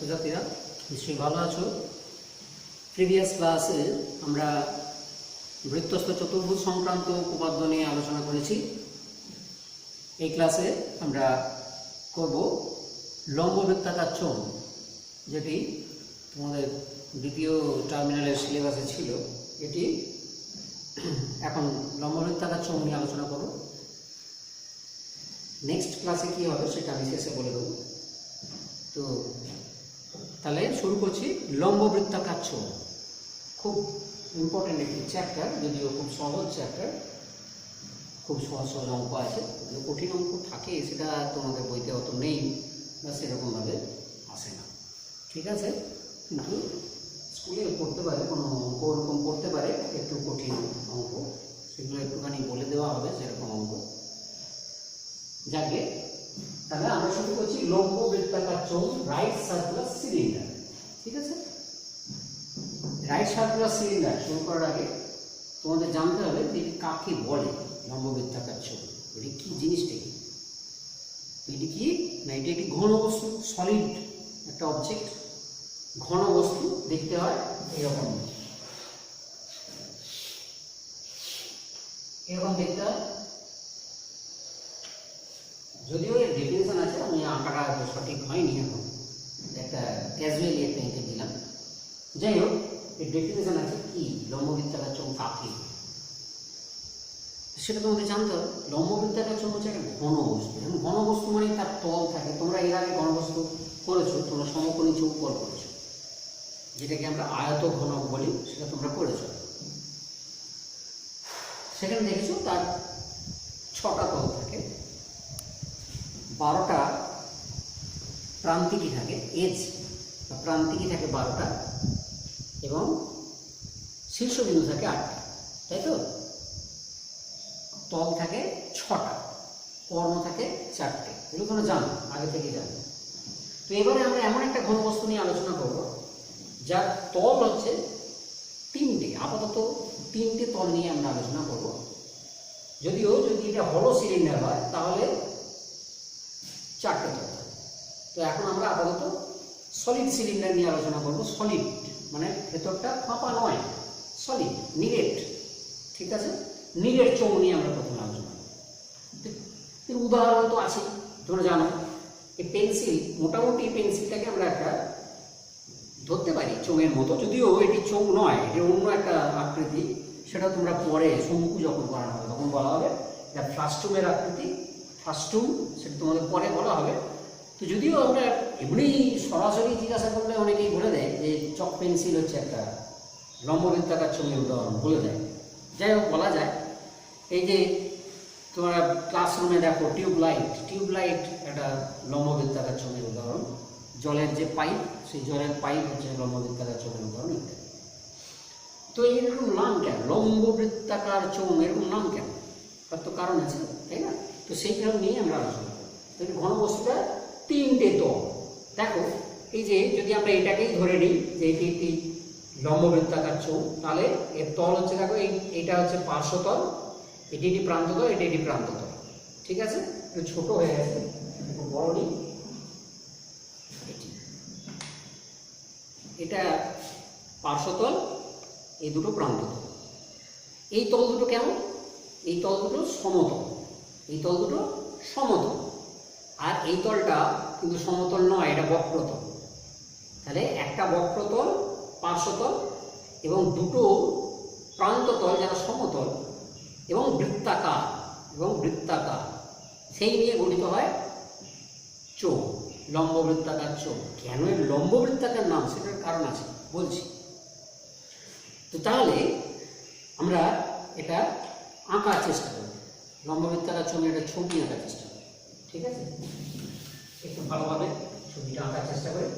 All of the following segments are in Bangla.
ছাত্রছাত্রীরা নিশ্চয়ই ভালো আছো। প্রিভিয়াস ক্লাসে আমরা বৃত্তস্থ চতুর্ভুজ সংক্রান্ত উপপাদ্য নিয়ে আলোচনা করেছি। এই ক্লাসে আমরা করব লম্ব বৃত্তাকার চোঙ, যেটি তোমাদের দ্বিতীয় টার্মিনালের সিলেবাসে ছিল। এটি এখন লম্ব বৃত্তাকার চোঙ নিয়ে আলোচনা করব। নেক্সট ক্লাসে কী হবে সেটা আমি শেষে বলে দেবো। তো তাহলে শুরু করছি লম্ব বৃত্তাকার চোঙ। খুব ইম্পর্টেন্ট একটি চ্যাপ্টার, যদিও খুব সহজ চ্যাপ্টার, খুব সহজ সহজ অঙ্ক আছে। কঠিন অঙ্ক থাকে সেটা তোমাদের বইতে অত নেই বা সেরকমভাবে আসে না, ঠিক আছে। কিন্তু স্কুলে পড়তে পারে, কোনো অঙ্ক ওরকম পড়তে পারে একটু কঠিন অঙ্ক, সেগুলো একটুখানি বলে দেওয়া হবে সেরকম অঙ্ক। যাকে তাহলে আমরা শুরু করছি লম্ব বৃত্তাকার চোঙ, রাইট সার্কুলার সিলিন্ডার। ঠিক আছে, রাইট সার্কুলার সিলিন্ডার শুরু করার আগে তোমাদের জানতে হবে যে কাকে বলে লম্ব বৃত্তাকার চোঙ। এটি কি জিনিসটা, কি এটি কি না, এটি একটি ঘন বস্তু, সলিড একটা অবজেক্ট। ঘন বস্তু দেখতে হয় এরকম, এরকম দেখতে হয়। যদিও এর ডেফিনেশন আছে, আমি আঁকাটা সঠিক হয়নি, এখন একটা ক্যাজুয়ালি একটা এঁকে দিলাম। যাই হোক, এর ডেফিনেশন আছে কি লম্ব বৃত্তাকার চোঙ কাকে, সেটা তোমাদের জানতে হবে। লম্ব বৃত্তাকার চোঙ হচ্ছে একটা ঘন বস্তু। ঘন বস্তু মানে তার তল থাকে। তোমরা এর আগে ঘন বস্তু করেছো, তোমরা সমকোণী চৌকোণ করেছো, যেটাকে আমরা আয়ত ঘনক বলি, সেটা তোমরা করেছো। সেখানে দেখেছো তার 6টা তল থাকে, 12টা প্রান্তিকই থাকে, এজ বা প্রান্তিকই থাকে 12টা, এবং শীর্ষবিন্দু থাকে 8টা, তাই তো। তল থাকে 6টা, কর্ণ থাকে 4টে, এগুলো তোমরা জানো, আগে থেকে জানো। তো এবারে আমরা এমন একটা ঘন বস্তু নিয়ে আলোচনা করব যার তল হচ্ছে 3টে। আপাতত 3টে তল নিয়ে আমরা আলোচনা করব। যদিও যদি এটা হলো সিলিন্ডার হয় তাহলে 4টে তল। তো এখন আমরা আপাতত সলিড সিলিন্ডার নিয়ে আলোচনা করব। সলিড মানে ভেতরটা ফাঁপা নয়, সলিড, নিরেট। ঠিক আছে, নিরেট চোঙ নিয়ে আমরা প্রথমে আলোচনা করব। এর উদাহরণ তো আছে, তোমরা জানো। এই পেন্সিল, মোটামুটি পেন্সিলটাকে আমরা একটা ধরতে পারি চোঙের মতো, যদিও এটি চোঙ নয়, এটি অন্য একটা আকৃতি। সেটা তোমরা পরে শঙ্কু যখন করানো হবে তখন বলা হবে এটা ফ্লাস্টুমের আকৃতি, ফ্লাস্টুম, সেটা তোমাদের পরে বলা হবে। তো যদিও আমরা এমনি সরাসরি জিজ্ঞাসা করলে অনেকেই বলে দেয় যে চক পেন্সিল হচ্ছে একটা লম্ব বৃত্তাকার চোঙের উদাহরণ, বলে দেয়। যাই হোক, বলা যায়। এই যে তোমরা ক্লাসরুমে দেখো টিউবলাইট একটা লম্ব বৃত্তাকার চোঙের উদাহরণ। জলের যে পাইপ, সেই জলের পাইপ হচ্ছে লম্ব বৃত্তাকার চোঙের উদাহরণ, ইত্যাদি। তো এরকম নাম কেন লম্ব বৃত্তাকার চোঙ, এরকম নাম কেন? তার তো কারণ আছে, তাই না? তো সেই কারণ নিয়ে আমরা আলোচনা করি। ঘন বস্তুটা 3টে তল। দেখো, এই যে যদি আমরা এটাকেই ধরে নিই যে এটি একটি লম্ব বৃত্তাকার চোঙ, তাহলে এর তল হচ্ছে, দেখো এইটা হচ্ছে পার্শ্বতল, এটি একটি প্রান্ততল, এটি একটি প্রান্ততল। ঠিক আছে, একটু ছোট হয়ে গেছে, একটু বড় নিই। এটা পার্শ্বতল, এই দুটো প্রান্ততল। এই তল দুটো কেমন? এই তল দুটো সমতল, এই তল দুটো সমতল। আর এই তলটা কিন্তু সমতল নয়, এটা বক্রতল। তাহলে একটা বক্রতল, পার্শ্বতল, এবং দুটো প্রান্ততল যারা সমতল এবং বৃত্তাকার, সেই নিয়ে গঠিত হয় চোঙ, লম্ব বৃত্তাকার চোঙ। কেন এর লম্ব বৃত্তাকার নাম, সেটার কারণ আছে, বলছি। তো তাহলে আমরা এটা আঁকার চেষ্টা করব, লম্ব বৃত্তাকার চোঙের একটা ছবি আঁকার চেষ্টা করি। ঠিক আছে, একটু ভালোভাবে ছবিটা আঁকার চেষ্টা করি।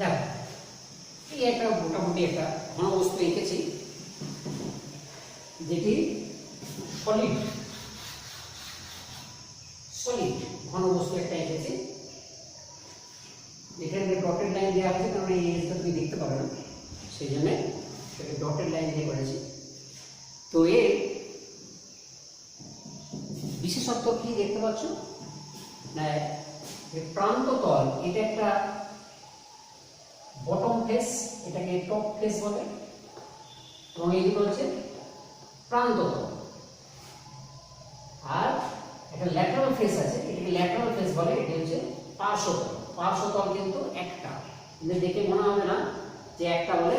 দেখো, এই একটা মোটামুটি একটা ঘন বস্তু এঁকেছি, যেটি সলিড সলিড ঘনবস্তু একটা এঁকেছি, এখানে ডটেড লাইন দেওয়া আছে কারণ এই জিনিসটা তুমি দেখতে পাবে না, সেই জন্য সেটা ডটেড লাইন দিয়ে করেছি। তো এর বিশেষত্ব কি দেখতে পাচ্ছ না, প্রান্ত তল, এটা একটা বটম ফেস, এটাকে টপ ফেস বলে, এবং এইগুলো হচ্ছে প্রান্ত তল। আর একটা ল্যাটারাল ফেস আছে, এটাকে ল্যাটারাল ফেস বলে, এটা হচ্ছে পার্শ্বতল। পার্শ্বতল কিন্তু একটা, কিন্তু দেখে মনে হবে না যে একটা বলে,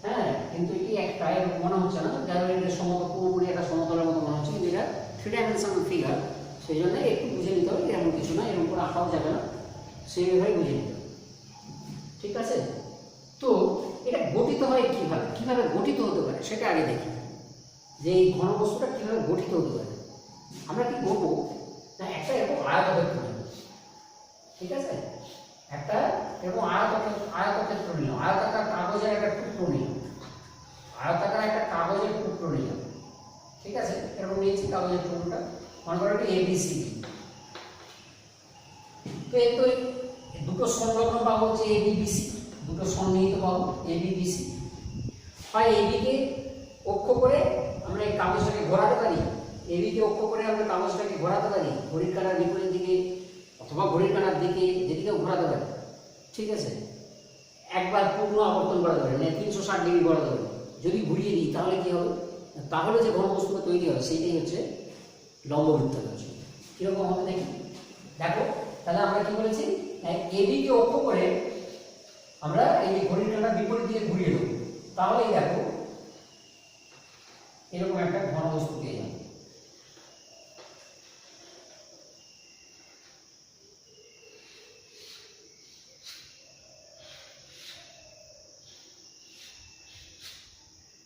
হ্যাঁ, কিন্তু এটি একটা এরকম মনে হচ্ছে না, যার এটা সমতল, পুরোপুরি একটা সমতলের মতো মনে হচ্ছে, কিন্তু এটা 3 ডাইমেনশনাল ফিগার, সেই জন্য একটু বুঝে নিতে হবে, এরকম কিছু না, এরকম করে আঁকাও যাবে না, সেইভাবে বুঝে নিতে হবে, ঠিক আছে। তো এটা গঠিত হয় কিভাবে, কিভাবে গঠিত হতে পারে সেটা আগে দেখি, যে এই ঘনবস্তুটা কিভাবে গঠিত হতে পারে। আমরা কি করবো না, একটা এরকম আয়তক্ষেত্র নিলাম, ঠিক আছে, একটা এরকম আয়তক্ষেত্র নিলাম, আয়তাকার কাগজের একটা টুকরো নিলাম, আয়তাকার একটা কাগজের টুকরো নিলাম, ঠিক আছে, এরকম নিয়েছি কাগজের টুকরোটা, মনে করো এটা এবিসি। তো এই তো দুটো সংলগ্ন বাহু হচ্ছে এবিবিসি, দুটো সন্নিহিত বাহু এবিবিসি, হয় এবিকে অক্ষ করে আমরা এই কাগজটাকে ঘোরাতে পারি, এবিকে অক্ষ করে আমরা কাগজটাকে ঘোরাতে পারি ঘড়ির কাঁটার বিপরীত দিকে অথবা ঘড়ির কাঁটার দিকে, যেদিকেও ঘোরাতে পারি, ঠিক আছে, একবার পূর্ণ আবর্তন করাতে পারি, মানে 360 ডিগ্রি ঘোরাতে পারি। যদি ঘুরিয়ে দিই তাহলে কি হবে, তাহলে যে ঘনবস্তুটা তৈরি হয় সেইটাই হচ্ছে লম্ববৃত্তাকার। কিরকম হবে দেখি, দেখো তাহলে আমরা কি বলেছি, এবিকে অক্ষ করে আমরা এই ঘড়ির কাঁটার বিপরীত দিকে ঘুরিয়ে দেবো, তাহলেই দেখো এরকম একটা ঘনবস্তু পেয়ে যাবে।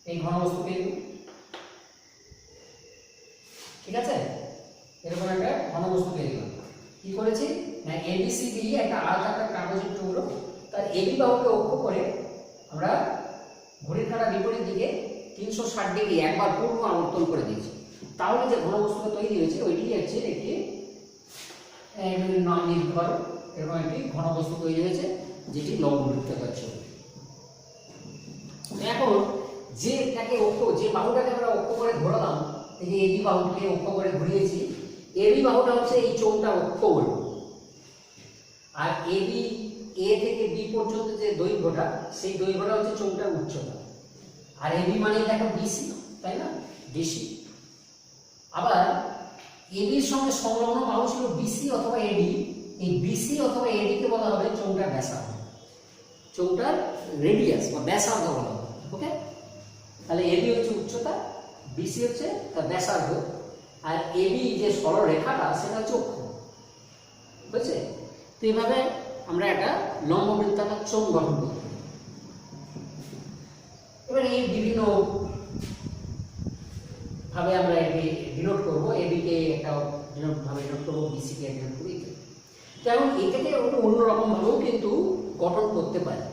এই ঘনবস্তু পেয়ে যাবে, ঠিক আছে, এরকম একটা ঘনবস্তু পেয়ে গেল। কি করেছি না, এবিসি দিয়ে একটা আয়তাকার কাগজের টুকরো, তার এবি বাহুকে অক্ষ করে আমরা ঘড়ির কাঁটার বিপরীত দিকে 360 ডিগ্রি একবার পূর্ণ আবর্তন করে দিয়েছি, তাহলে যে ঘনবস্তুটা তৈরি হয়েছে ওইটি হচ্ছে একটি নাম দিতে পারো, এরকম একটি ঘনবস্তু তৈরি হয়েছে যেটি লম্ববৃত্তাকার ছিল। এখন যেটাকে অক্ষ, যে বাহুটাকে আমরা অক্ষ করে ঘোরালাম, এই যে এবি বাহুকে অক্ষ করে ঘুরিয়েছি, এবি বাহুটা হচ্ছে এই চোঙটা অক্ষ বলব, আর এবি এ থেকে বি পর্যন্ত যে দৈর্ঘ্যটা, সেই দৈর্ঘ্যটা হচ্ছে চোঙটার উচ্চতা, আর এবি মানে দেখো ডিসি, তাই না, ডিসি। আবার এবির সঙ্গে সংলগ্ন বাহু ছিল বিসি অথবা এডি, এই বিসি অথবা এডিকে বলা হবে চোঙটার ব্যাসার্ধ, চোঙটার রেডিয়াস বা ব্যাসার্ধ বলা হবে, ওকে। তাহলে এবি হচ্ছে উচ্চতা, বিসি হচ্ছে তার ব্যাসার্ধ, আর এবি যে সরলরেখাটা সেটা হচ্ছে অক্ষ, বুঝছে। তো এইভাবে আমরা একটা লম্ববৃত্তাকার চোঙ গঠন করতে পারি। এবার এই বিভিন্ন ভাবে আমরা একে ডিনোট করবো, এবিকে একটা ভাবে ডিনোট করবো, বিসিকে ডিনোট করবো, যেমন এটাকে অন্যরকম ভাবেও কিন্তু গঠন করতে পারি।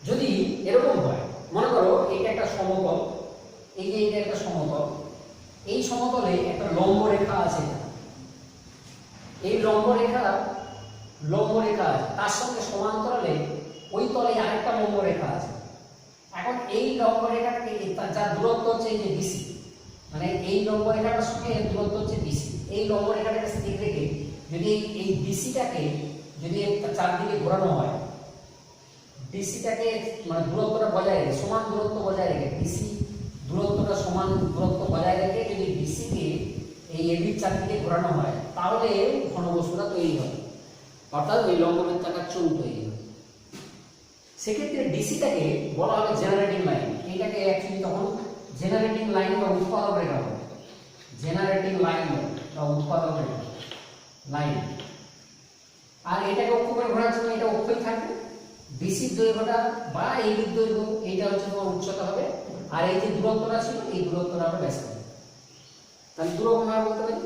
যদি এরকম হয়, মনে করো এটা একটা সমতল, এই যে এটা একটা সমতল, এই সমতলে একটা লম্ব রেখা আছে, এই লম্ব রেখা আছে, তার সঙ্গে সমান্তরালে ওই তলে আরেকটা লম্ব রেখা আছে। এখন এই লম্ব রেখাটাকে, যার দূরত্ব হচ্ছে এই যে বিসি, মানে এই লম্ব রেখাটার সঙ্গে এর দূরত্ব হচ্ছে বিসি, এই লম্ব রেখাটাকে স্থির রেখে যদি এই বিসিটাকে যদি চারদিকে ঘোরানো হয়, বিসিটাকে মানে দূরত্বটা বজায় রেখে, সমান দূরত্ব বজায় রেখে, বিসি দূরত্বটা সমান দূরত্ব বজায় রেখে যদি বিসিকে এই এবির চারদিকে ঘোরানো হয়, তাহলে ঘনবস্তুটা তৈরি হবে, অর্থাৎ ওই লম্ববৃত্তাকার চোঙ তৈরি হবে। সেক্ষেত্রে ডিসিটাকে বলা হবে জেনারেটিং লাইন, এইটাকে অ্যাকচুয়ালি তখন জেনারেটিং লাইন বা উৎপাদক রেখা হবে, জেনারেটিং লাইন বা উৎপাদক রেখা লাইন। আর এটাকে অক্ষ করে ঘোরার জন্য এটা অক্ষই থাকবে, বিসির দৈর্ঘ্যটা বা এবির দৈর্ঘ্য এইটা হচ্ছে তোমার উচ্চতা হবে, আর এই যে দূরত্বটা ছিল এই দূরত্বটা হবে ব্যাসার্ধ। তাহলে দুরকম ভাবে বলতে পারি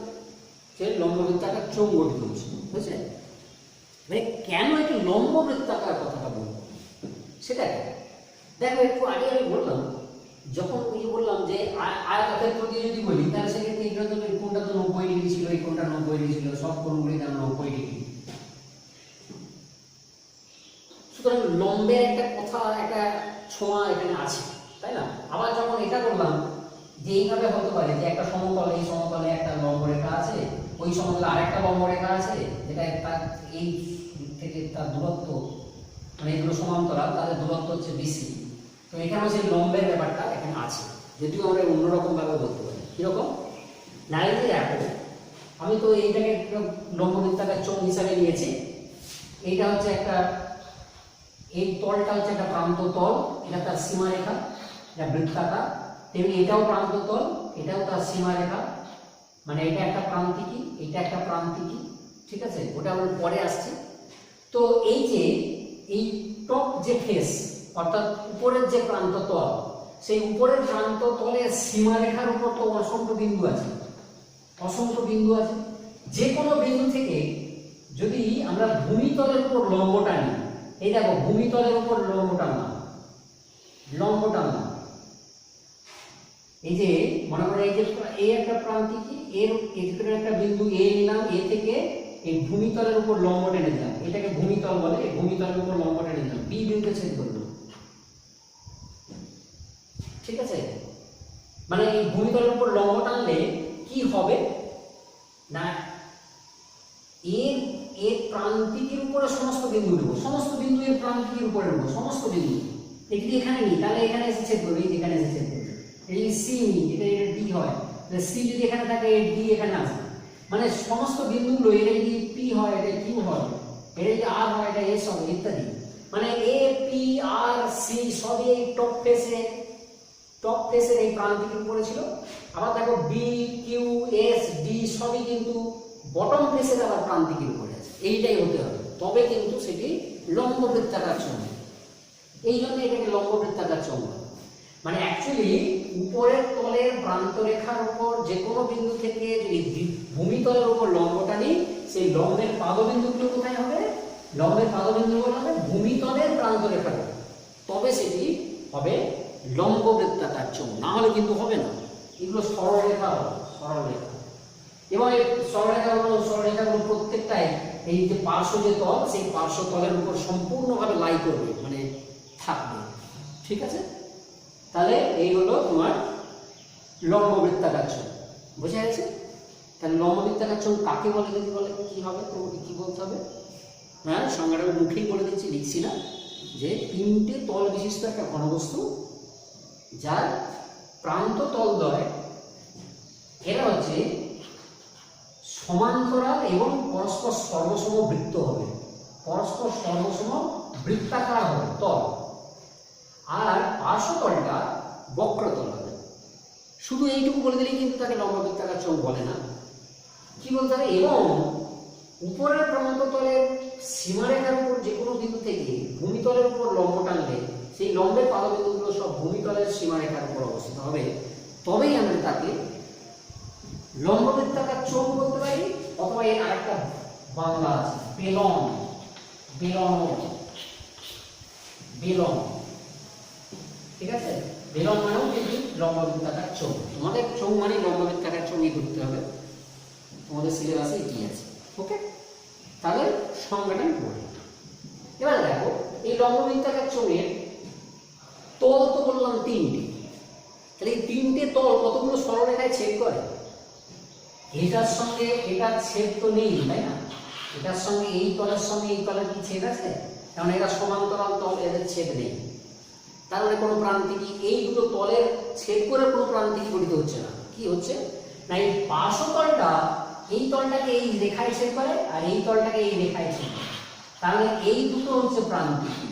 যে লম্ববৃত্তাকার চোঙ গঠিত হচ্ছে, বুঝলে। মানে কেন একটি লম্ববৃত্তাকার কথাটা বলবো সেটা দেখো, একটু আগে আমি বললাম যখন ওই বললাম যে আয়তক্ষেত্র দিয়ে যদি বলি তাহলে সেক্ষেত্রে এটা তো এই কোণটা তো 90 ডিগ্রি ছিল, এই কোণটা 90 ডিগ্রি ছিল, সব কোণগুলোই তার 90 ডিগ্রি। সুতরাং লম্বের একটা কথা, একটা ছোঁয়া এখানে আছে, তাই না? আবার যখন এটা বললাম যে এইভাবে হতে পারে যে একটা সমতলে, এই সমতলে একটা লম্ব রেখা আছে, ওই সমতলে আরেকটা লম্ব রেখা আছে, যেটা তার এই দিক থেকে তার দূরত্ব, মানে এগুলো সমান্তরাল, তাদের দূরত্ব হচ্ছে বিসি। তো এখানেও সেই লম্বের ব্যাপারটা এখানে আছে, যদিও আমরা অন্যরকম ভাবে বলতে পারি। কিরকম? নাইলে দেখো, আমি তো এইটাকে লম্ববৃত্তাকার চোঙ হিসাবে নিয়েছি। এইটা হচ্ছে একটা, এই তলটা হচ্ছে একটা প্রান্ত তল, এটা তার সীমারেখা, এটা বৃত্তাকার। তেমনি এটাও প্রান্ত তল, এটাও তার সীমারেখা, মানে এটা একটা প্রান্তিকী, এটা একটা প্রান্তিকী, ঠিক আছে? ওটা আমরা পরে আসছি। তো এই যে এই টপ যে ফেস, অর্থাৎ উপরের যে প্রান্ত তল, সেই উপরের প্রান্ত তলের সীমারেখার উপর তো অসংখ্য বিন্দু আছে, অসংখ্য বিন্দু আছে। যে কোনো বিন্দু থেকে যদি আমরা ভূমিতলের উপর লম্ব টানি, এই দেখো ভূমিতলের উপর লম্ব টানলাম, লম্ব টানলাম, এই যে মনে করে এই যে এই একটা প্রান্তিকী, এর ভিতরে একটা বিন্দু এ নিলাম, এ থেকে এই ভূমিতলের উপর লম্ব টেনে দিলাম, এটাকে ভূমিতল বলে, এই ভূমিতলের উপর লম্ব টেনে দিলাম, বি বিন্দুতে ছেদ করলো, ঠিক আছে? মানে এই ভূমিতলের উপর লম্ব টানলে কি হবে না, এর এর প্রান্তিকের উপরে সমস্ত বিন্দু নেব, সমস্ত বিন্দু এর প্রান্তিকের উপরে নেব, সমস্ত বিন্দু। যদি এখানে নিই তাহলে এখানে এসে ছেদ করবে, এখানে এসে ছেদ করবে। এই সি নিই, এটা ডি হয়, তাহলে সি যদি এখানে থাকে, এই ডি এখানে আসবে। মানে সমস্ত বিন্দুগুলো, এটা যদি পি হয়, এটা কিউ হয়, এটা যদি আর হয়, এটা এস হবে, ইত্যাদি। মানে এ পি আর সি সবই এই টপ ফেসের এই প্রান্তিকের উপরে ছিল। আবার দেখো বি কিউ এস ডি সবই কিন্তু বটম ফেসের আবার প্রান্তিকের উপরে আছে। এইটাই হতে হবে, তবে কিন্তু সেটি লম্ববৃত্তাকার চোঙ। এই জন্য এটাকে লম্ববৃত্তাকার চোঙ। মানে অ্যাকচুয়ালি উপরের তলের প্রান্তরেখার উপর যে কোনো বিন্দু থেকে যদি ভূমিতলের উপর লম্ব টানি, সেই লম্বের পাদবিন্দুগুলো কোথায় হবে? লম্বের পাদবিন্দুগুলো হবে ভূমিতলের প্রান্তরেখার, তবে সেটি হবে লম্ববৃত্তাকার চোঙ, না হলে কিন্তু হবে না। এগুলো সরলরেখা হবে, সরলরেখা। এবং এই সরলরেখাগুলো প্রত্যেকটাই এই যে পার্শ্ব যে তল, সেই পার্শ্ব তলের উপর সম্পূর্ণভাবে লাই করবে, মানে থাকবে, ঠিক আছে? তাহলে এই হলো তোমার লম্ববৃত্তাকার চোঙ। বোঝা গেছে? তাহলে লম্ববৃত্তাকার চোঙ কাকে বলে, যদি বলে কি হবে, তোমাকে কি বলতে হবে? হ্যাঁ, সংজ্ঞাটা মুখেই বলে দিচ্ছি, লিখছি না, যে তিনটে তল বিশিষ্ট একটা ঘনবস্তু, যার প্রান্ত তলদ্বয় এরা হচ্ছে সমান্তরাল এবং পরস্পর সর্বসম বৃত্ত হবে, পরস্পর সর্বসম বৃত্তাকার হবে তল, আর পার্শ্বতলটা বক্রতল হবে। শুধু এইটুকু বলে দিলেই কিন্তু তাকে লম্ববৃত্তাকার চোঙ বলে না। কি বলতে হবে? এবং উপরের প্রান্ততলের সীমারেখার উপর যে কোনো বিন্দু থেকে ভূমিতলের উপর লম্ব টানলে সেই লম্বের পাদবিন্দুগুলো সব ভূমিতলের সীমারেখার উপর অবস্থিত হবে, তবেই আমরা তাকে লম্ববৃত্তাকার চোঙ বলতে পারি। অথবা এর আরেকটা বাংলা আছে, বেলন, বেলন, বেলন, ঠিক আছে? বেলন মানেও কিন্তু লম্ববৃত্তাকার চোঙ। তোমাদের চোঙ মানে লম্ববৃত্তাকার চোঙই ধরতে হবে, তোমাদের সিলেবাসে কি আছে, ওকে? তাহলে সংজ্ঞাটা আমি বলি। এবার দেখো, এই লম্ববৃত্তাকার চোঙের তল তো বললাম তিনটে, তাহলে এই তিনটে তল কতগুলো সরলরেখায় ছেদ করে? এটার সঙ্গে এটার ছেদ তো নেই, তাই না? এটার সঙ্গে এই তলের সঙ্গে এই তলের কি ছেদ আছে? কারণ এরা সমান্তরাল তল, এদের ছেদ নেই। তার মানে কোনো প্রান্তিকী, এইগুলো তলের ছেদ করে কোনো প্রান্তিকী গঠিত হচ্ছে না। কি হচ্ছে না, এই পার্শ্বতলটা এই তলটাকে এই রেখায় ছেদ করে, আর এই তলটাকে এই রেখায় ছেদ করে। তাহলে এই দুটো হচ্ছে প্রান্তিকী।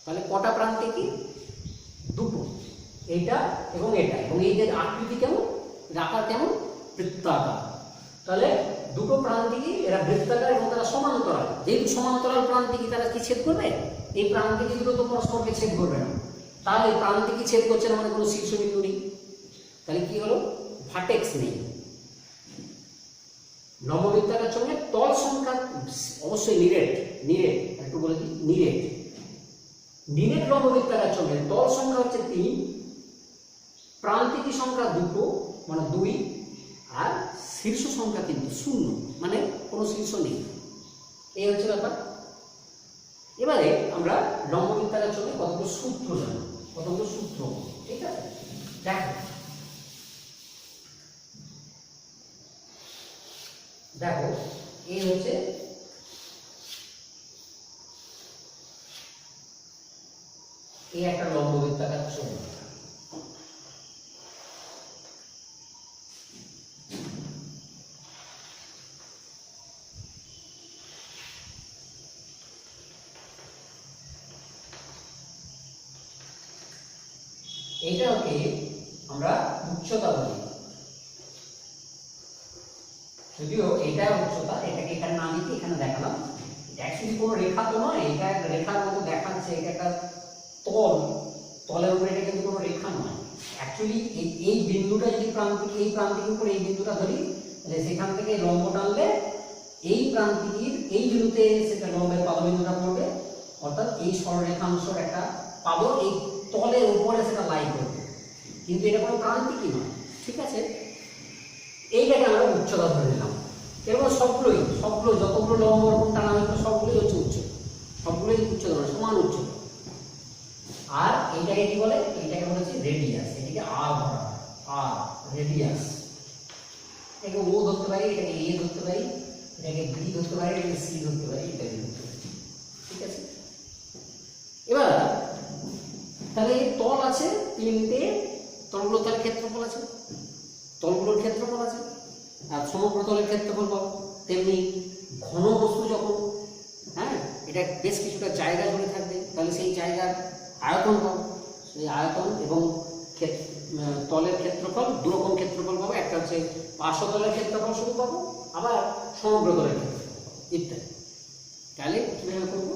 তাহলে কটা প্রান্তিকী? দুটো, এইটা এবং এটা। এবং এই যে আকৃতি কেমন, আকার কেমন? বৃত্তাকার। তাহলে দুটো প্রান্তিকী, এরা বৃত্তাকার এবং তারা সমান্তরাল। যেহেতু সমান্তরাল প্রান্তিকী, তারা কি ছেদ করবে? এই প্রান্তিকী দুটো তো পরস্পরকে ছেদ করবে না। তাহলে প্রান্তিকী ছেদ করছে না, মানে কোনো শীর্ষবিন্দু নেই। তাহলে কি হলো? ভার্টেক্স নেই। লম্ববৃত্তাকার চোঙের তল সংখ্যা অবশ্যই নিরেট, একটু বলে দিই, নিরেট। নিরেট লম্ববৃত্তাকার চোঙের তল সংখ্যা হচ্ছে 3, প্রান্তিকী সংখ্যা 2 মানে 2, আর শীর্ষ সংখ্যা কিন্তু 0 মানে কোনো শীর্ষ নেই। এই হচ্ছে ব্যাপার। এবারে আমরা লম্ববৃত্তাকার চোঙে কতগুলো সূত্র জানবো, কতগুলো সূত্র, ঠিক আছে? দেখো দেখো এই হচ্ছে এই একটা লম্ববৃত্তাকার চোঙ। এইটাকে আমরা উচ্চতা বলি, যদিও এটা উচ্চতা, এটাকে এখানে না লিখে এখানে দেখালাম। এটা অ্যাকচুয়ালি কোনো রেখা তো নয়, এটা রেখার মতো দেখাচ্ছে, এটা একটা তল, তলের উপরে এটা কিন্তু কোনো রেখা নয়। অ্যাকচুয়ালি এই বিন্দুটা যদি প্রান্তিক, এই প্রান্তিকের উপরে এই বিন্দুটা ধরি, তাহলে সেখান থেকে লম্ব টানলে এই প্রান্তিকের এই বিন্দুতে সেটা লম্বের পাদবিন্দুটা পড়বে, অর্থাৎ এই সরলরেখাংশের একটা পাবো, এই তলের উপরে সেটা লাই করবে, কিন্তু এটা কোনো প্রান্তিকই নয়, ঠিক আছে? এইটাকে আমরা উচ্চতা ধরে নিলাম। এরকম সবগুলো যতগুলো লম্ব ওরকম টানা হয়েছে সবগুলোই হচ্ছে উচ্চতা, সবগুলোই উচ্চতা মানে সমান উচ্চতা। আর এইটাকে কি বলে? এইটাকে বলেছে রেডিয়াস, এটাকে আর ধরা হয়, আর রেডিয়াস। এটাকে ও ধরতে পারি, এটাকে এ ধরতে পারি, এটাকে বি ধরতে পারি, এটাকে সি ধরতে পারি, ইত্যাদি ধরতে পারি, ঠিক আছে? এবার তাহলে তল আছে 3টে, তলগুলো তার ক্ষেত্রফল আছে, তলগুলোর ক্ষেত্রফল আছে, আর সমগ্র তলের ক্ষেত্রফল পাবো। তেমনি ঘন বস্তু যখন, হ্যাঁ, এটা বেশ কিছুটা জায়গা জুড়ে থাকবে, তাহলে সেই জায়গার আয়তন পাবো, সেই আয়তন এবং তলের ক্ষেত্রফল, দুরকম ক্ষেত্রফল পাবো। একটা হচ্ছে পার্শ্বতলের ক্ষেত্রফল শুধু পাবো, আবার সমগ্র তলের ক্ষেত্রফল ইত্যাদি। তাহলে কিভাবে করবো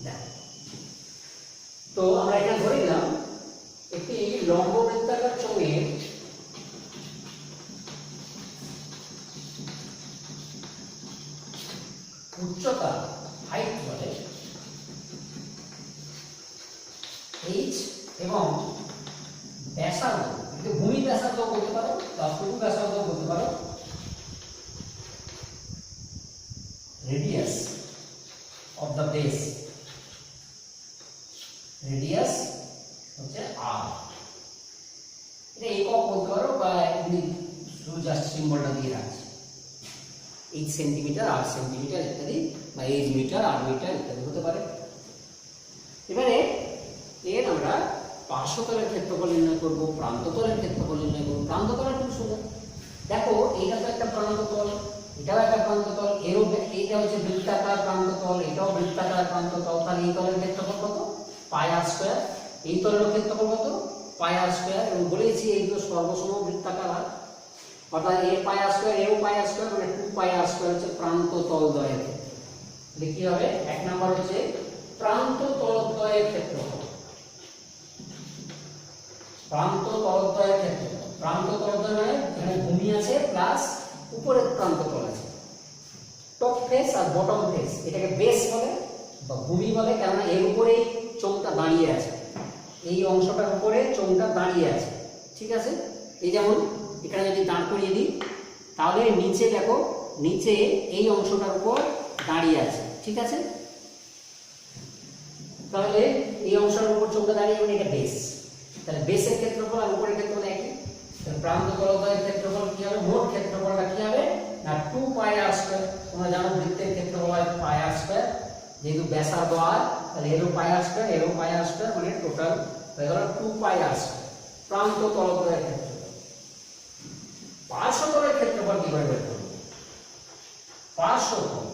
দেখো। তো আমরা এখানে ধরে নিলাম একটি লম্ববৃত্তাকার চোঙের উচ্চতা, হাইট বলে h, এবং ব্যাসার্ধ, কিন্তু ভূমি ব্যাসার্ধ বলতে পারো, বা পুরু ব্যাসার্ধ বলতে পারো, radius of the base, radius হচ্ছে r, এটা একক বলতে পারো, বা এমনি শুধু জাস্ট সিম্বলটা দিয়ে রাখছি, h সেন্টিমিটার, r সেন্টিমিটার ইত্যাদি, বা h মিটার, r মিটার ইত্যাদি হতে পারে। এবারে এর আমরা পার্শ্বতলের ক্ষেত্রফল নির্ণয় করব, প্রান্ততলের ক্ষেত্রফল নির্ণয় করব। প্রান্ততলের খুব সুন্দর, দেখো এইটা তো একটা প্রান্ততল, এটাও একটা প্রান্ততল, এরও এইটা হচ্ছে বৃত্তাকার প্রান্ততল, এটাও বৃত্তাকার প্রান্ততল, তাহলে এই তলের ক্ষেত্রফল কত? পাই r স্কয়ার। এই তলের ক্ষেত্রফল কত? পাই r স্কয়ার। এবং বলেছি এইগুলো সর্বসম বৃত্তাকার, অর্থাৎ এর পাই r স্কয়ার, এরও পাই r স্কয়ার, মানে 2 পাই r স্কয়ার হচ্ছে প্রান্ততল দ্বয়ের ক্ষেত্রফল। তাহলে কি হবে? এক নাম্বার হচ্ছে প্রান্ততলদ্বয়ের ক্ষেত্রফল, প্রান্ততলদ্বয়ের ক্ষেত্রফল। প্রান্ততলদ্বয় মানে এখানে ভূমি আছে প্লাস উপরের প্রান্ততল আছে, টপ ফেস আর বটম ফেস। এটাকে বেস বলে বা ভূমি বলে, কেননা এর উপরেই চোঙটা দাঁড়িয়ে আছে, এই অংশটার উপরে চোঙটা দাঁড়িয়ে আছে, ঠিক আছে? এই যেমন এখানে যদি দাঁড় করিয়ে দিই, তাহলে নিচে দেখো, নিচে এই অংশটার উপর দাঁড়িয়ে আছে, ঠিক আছে? তাহলে এই অংশের উপর চোঙটা দাঁড়িয়ে, মানে এটা বেস। তাহলে বেসের ক্ষেত্রফল আর উপরের ক্ষেত্রফল একই। তাহলে প্রান্ততলদ্বয়ের ক্ষেত্রফল কি হবে? মোট ক্ষেত্রফলটা কি হবে না 2 পাই r স্কয়ার। তোমরা জানো বৃত্তের ক্ষেত্রফল হয় পাই r স্কয়ার, যেহেতু ব্যাসার্ধ r, তাহলে এরও পাই r স্কয়ার, এরও পাই r স্কয়ার, মানে টোটাল হয়ে গেল 2 পাই r স্কয়ার প্রান্ততলদ্বয়ের ক্ষেত্রফল। পার্শ্বতলের ক্ষেত্রফল কিভাবে বের করব? পার্শ্বতল,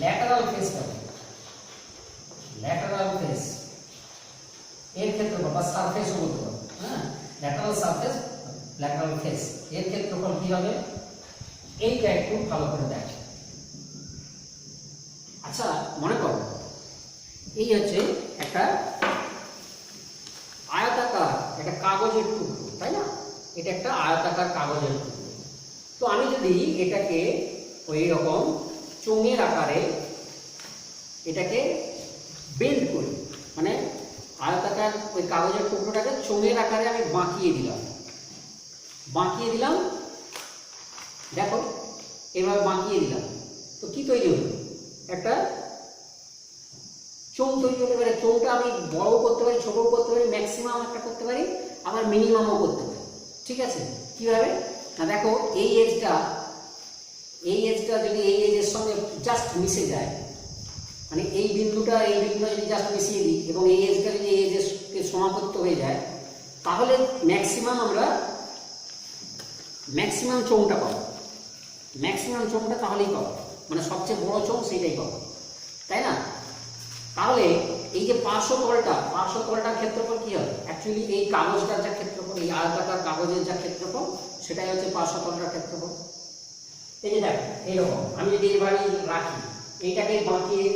ল্যাটারাল ফেস পাবো, ল্যাটারাল ফেস এর ক্ষেত্রফল, বা সারফেসও বলতে পারো, হ্যাঁ, ল্যাটারাল সারফেস, ল্যাটারাল ফেস এর ক্ষেত্রফল কি হবে? এইটা একটু ভালো করে দেখ। আচ্ছা, মনে করো এই হচ্ছে একটা আয়তাকার একটা কাগজের টুকরো, তাই না? এটা একটা আয়তাকার কাগজের টুকরো। তো আমি যদি এটাকে ওই রকম চোঙের আকারে এটাকে বেন্ড করি, মানে আয়তাকার ওই কাগজের টুকরোটাকে চোঙের আকারে আমি বাঁকিয়ে দিলাম, দেখো এভাবে বাঁকিয়ে দিলাম। তো কি তৈরি হলো? একটা চোঙ তৈরি হতে পারে। চোঙটা আমি বড়ও করতে পারি, ছোটও করতে পারি, ম্যাক্সিমাম একটা করতে পারি, আবার মিনিমামও করতে পারি। ঠিক আছে, কিভাবে না দেখো, এই এজটা যদি এই এজের সঙ্গে জাস্ট মিশে যায়, মানে এই বিন্দুটা যদি জাস্ট মিশিয়ে দিই এবং এই এজটা যদি এই এজের সমাপত্ত হয়ে যায়, তাহলে ম্যাক্সিমাম চোঙটা পাবো। ম্যাক্সিমাম চোঙটা তাহলেই পাবো, মানে সবচেয়ে বড় চোঙ সেইটাই পাবো, তাই না? তাহলে এই যে পার্শ্বতলটার ক্ষেত্রফল কি হবে? অ্যাকচুয়ালি এই কাগজটার যা ক্ষেত্রফল, এই আয়তাকার কাগজের যা ক্ষেত্রফল, সেটাই হচ্ছে পার্শ্বতলটার ক্ষেত্রফল। এই যে দেখো, এইরকম আমি যদি এইভাবে রাখি, এইটাকে বাঁকিয়ে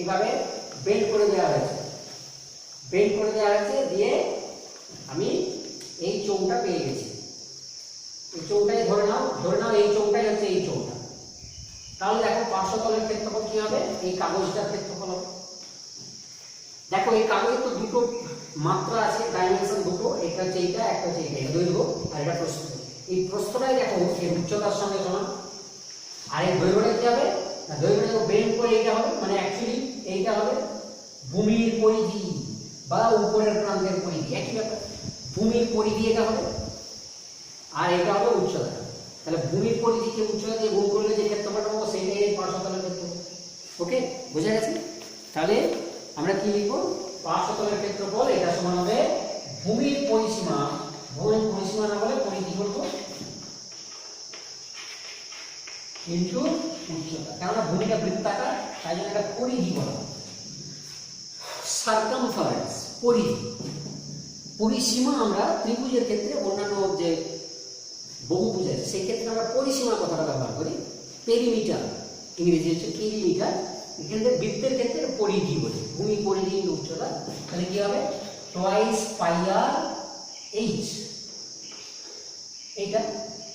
এইভাবে বেন্ড করে দেওয়া হয়েছে, দিয়ে আমি এই চোঙটা পেয়ে গেছি। এই চোঙটাই ধরে নাও এই চোঙটাই হচ্ছে এই চোঙটা। তাহলে দেখো পার্শ্বতলের ক্ষেত্রফল কি হবে? এই কাগজটার ক্ষেত্রফল হবে। দেখো এই কাগজের তো দুটো মাত্রা আছে, ডাইমেনশন দুটো, একটা হচ্ছে এইটা, একটা হচ্ছে এইটা, এটা দৈর্ঘ্য আর এটা প্রস্থ। এই প্রস্থটাই দেখো এই উচ্চতার সঙ্গে সমান, আর এই দৈর্ঘ্যটা কি হবে? না দৈর্ঘ্যটাকে বেন্ড করে এইটা হবে, মানে অ্যাকচুয়ালি এইটা হবে ভূমির পরিধি বা উপরের প্রান্তের পরিধি, একই ব্যাপার। ভূমির পরিধি এটা হবে, আর এটা হবে উচ্চতা। তাহলে ভূমির পরিধিকে উচ্চতা দিয়ে গুণ করলে যে ক্ষেত্রফলটা পাবো সেইটাই এই পার্শ্বতলের ক্ষেত্রফল। ওকে, বোঝা গেছে? তাহলে আমরা কি লিখবো? পার্শ্বতলের ক্ষেত্রফল এটা সমান হবে ভূমির পরিসীমা না বলে পরিধি করবো ইনটু উচ্চতা, কেননা ভূমিটা বৃত্তাকার, তাই জন্য এটা পরিধি বলা হয়। সার্কামফারেন্স, পরিসীমা আমরা ত্রিভুজের ক্ষেত্রে, অন্যান্য যে বহুভুজ আছে সেই ক্ষেত্রে আমরা পরিসীমা কথাটা ব্যবহার করি। পেরিমিটার ইংরেজি হচ্ছে পেরিমিটার, এখানে বৃত্তের ক্ষেত্রে পরিধি বলি। ভূমি পরিধি উচ্চতা, তাহলে কি হবে? টুয়াইস পাই আর এইচ। এইটা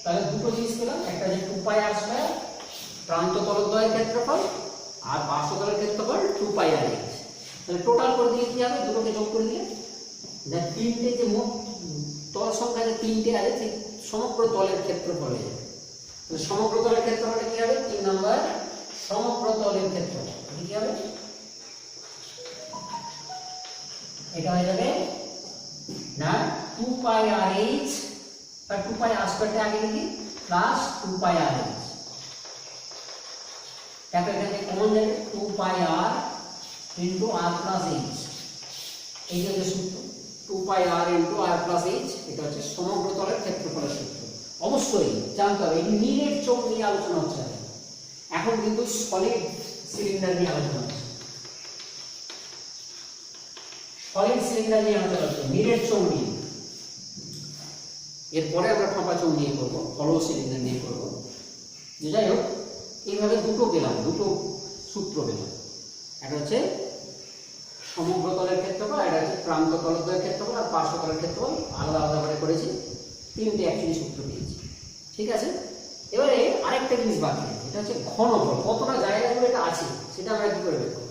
তাহলে দুটো জিনিস পেলাম, একটা যে 2 পাই আর স্কয়ার প্রান্ত তলদ্বয়ের ক্ষেত্রফল, আর পার্শ্বতলের ক্ষেত্রফল 2 পাই আর এইচ। তাহলে টোটাল করে দিলে কি হবে? দুটোকে যোগ করে দিলে তিনটে যে মোট তল সংখ্যা যে তিনটে আছে সেই সমগ্র তলের ক্ষেত্রফল হয়ে যাবে। তাহলে সমগ্র তলের ক্ষেত্রফলটা কি হবে? 3 নম্বর সমগ্র তলের ক্ষেত্রফল কি হবে? এটা হয়ে যাবে না 2 পাই আর এইচ, আর 2 পাই আর স্কয়ারটা আগে লিখি, প্লাস 2 পাই আর এইচ। দেখো এখানে কমন যাবে 2 পাই আর ইনটু আর প্লাস এইচ। এই যে সূত্র 2 পাই আর ইনটু আর প্লাস এইচ, এটা হচ্ছে সমগ্র তলের ক্ষেত্রফলের সূত্র। অবশ্যই জানতে হবে, এই নিরেট চোঙ নিয়ে আলোচনা হচ্ছে। এখন কিন্তু সলিড সিলিন্ডার নিয়ে আলোচনা হচ্ছে। নিরেট চোঙ নিয়ে, এরপরে আমরা ফাঁপা চোঙ নিয়ে করবো, হলো সিলিন্ডার নিয়ে করবো। যাই হোক, এইভাবে দুটো সূত্র পেলাম। একটা হচ্ছে সমগ্র তলের ক্ষেত্রফল, এটা হচ্ছে প্রান্ত তলদ্বয়ের ক্ষেত্রফল, আর পার্শ্বতলের ক্ষেত্রফল আলাদা আলাদা করে করেছি। তিনটে অ্যাকচুয়ালি সূত্র পেয়েছি। ঠিক আছে, এবারে আরেকটা জিনিস বাকি আছে, এটা হচ্ছে ঘনফল। কতটা জায়গা জুড়ে এটা আছে সেটা আমরা কি করে বের করব?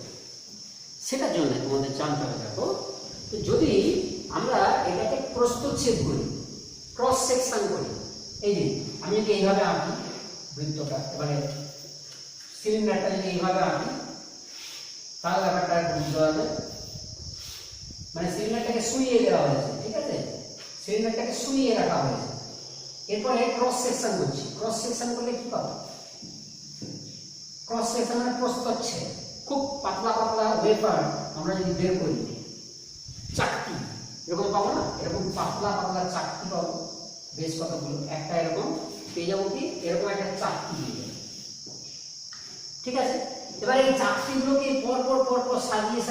সেটার জন্য তোমাদের জানতে হবে। দেখো, যদি আমরা এটাকে প্রস্থচ্ছেদ করি, ক্রস সেকশন করি, এই যে আমি যদি এইভাবে আঁকি বৃত্তটা, এবারে সিলিন্ডারটা যদি এইভাবে আঁকি, তাহলে ব্যাপারটা বুঝতে হবে। মানে সিলিন্ডারটাকে শুইয়ে দেওয়া হয়েছে, ঠিক আছে, সিলিন্ডারটাকে শুইয়ে রাখা হয়েছে। এরপরে ক্রস সেকশন করছি। ক্রস সেকশন করলে কি পাবো? ক্রস সেকশন মানে প্রস্থচ্ছেদ। খুব পাতলা পাতলা ওয়েফার আমরা যদি বের করি, চাকতি এরকম পাবো না? এরকম পাতলা পাতলা চাকতি পাবো বেশ কতগুলো। একটা এরকম পেয়ে যাবো, কি এরকম একটা চাকতি পেয়ে যাবো। ঠিক আছে, এবার এই চাকতিগুলোকে পরপর পরপর সাজিয়ে